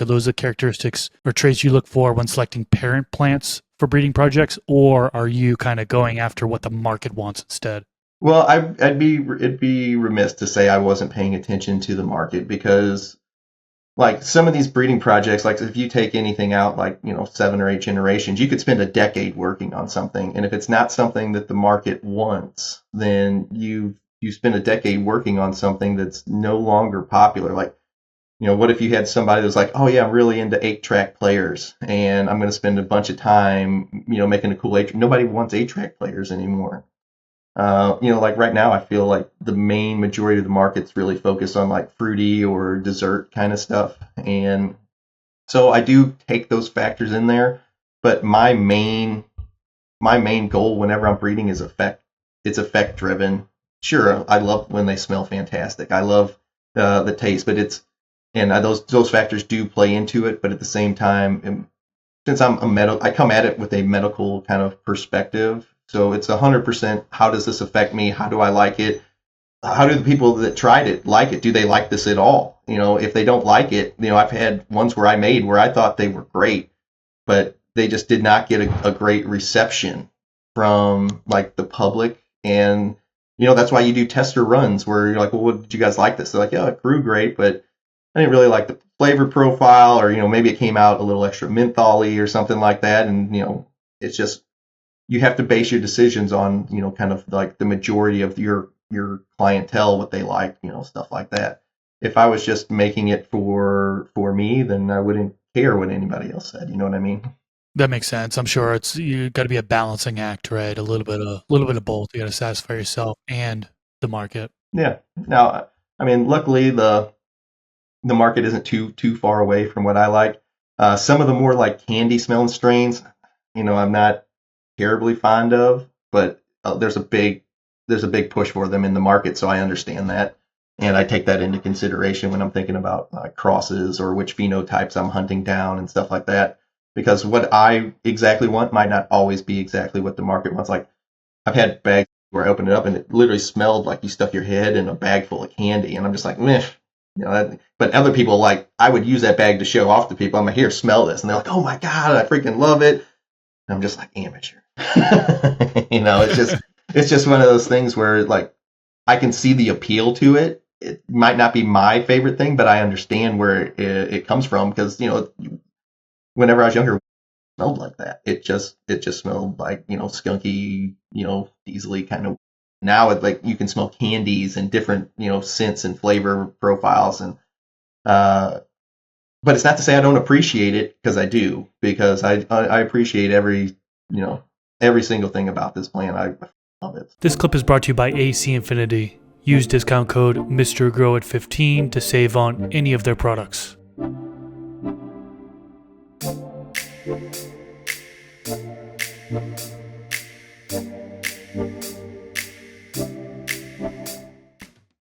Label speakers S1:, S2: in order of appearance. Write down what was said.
S1: Are those the characteristics or traits you look for when selecting parent plants for breeding projects, or are you kind of going after what the market wants instead?
S2: Well, it'd be remiss to say I wasn't paying attention to the market because like some of these breeding projects, like if you take anything out like, 7 or 8 generations, you could spend a decade working on something. And if it's not something that the market wants, then you spend a decade working on something that's no longer popular. Like, what if you had somebody that's like, oh yeah, I'm really into 8-track players and I'm going to spend a bunch of time, making a cool 8. Nobody wants 8-track players anymore. Like right now, I feel like the main majority of the market's really focused on like fruity or dessert kind of stuff. And so I do take those factors in there, but my main goal whenever I'm breeding is effect. It's effect driven. Sure, I love when they smell fantastic. I love the taste, but those factors do play into it. But at the same time, since I come at it with a medical kind of perspective. So it's 100%. How does this affect me? How do I like it? How do the people that tried it like it? Do they like this at all? If they don't like it, I've had ones where I made where I thought they were great, but they just did not get a great reception from like the public. And that's why you do tester runs where you're like, well, what did you guys like this? They're like, yeah, it grew great, but I didn't really like the flavor profile, or maybe it came out a little extra mentholy or something like that. And it's just you have to base your decisions on kind of like the majority of your clientele, what they like, stuff like that. If I was just making it for me, then I wouldn't care what anybody else said. You know what I mean?
S1: That makes sense. I'm sure it's you got to be a balancing act, right? A little bit of both. You got to satisfy yourself and the market.
S2: Yeah. Now, I mean, luckily the market isn't too far away from what I like. Some of the more like candy smelling strains, I'm not terribly fond of, but there's a big push for them in the market, so I understand that, and I take that into consideration when I'm thinking about crosses or which phenotypes I'm hunting down and stuff like that. Because what I exactly want might not always be exactly what the market wants. Like I've had bags where I opened it up and it literally smelled like you stuck your head in a bag full of candy, and I'm just like, meh. But other people like I would use that bag to show off to people. I'm like, here, smell this, and they're like, oh my god, I freaking love it. And I'm just like amateur. It's just one of those things where like I can see the appeal to it. It might not be my favorite thing, but I understand where it comes from because whenever I was younger, it smelled like that. It just smelled like skunky, diesely kind of. Now it like you can smell candies and different scents and flavor profiles and uh, but it's not to say I don't appreciate it because I do because I appreciate every single thing about this plant. I love it.
S1: This clip is brought to you by AC Infinity. Use discount code MrGrow at 15 to save on any of their products.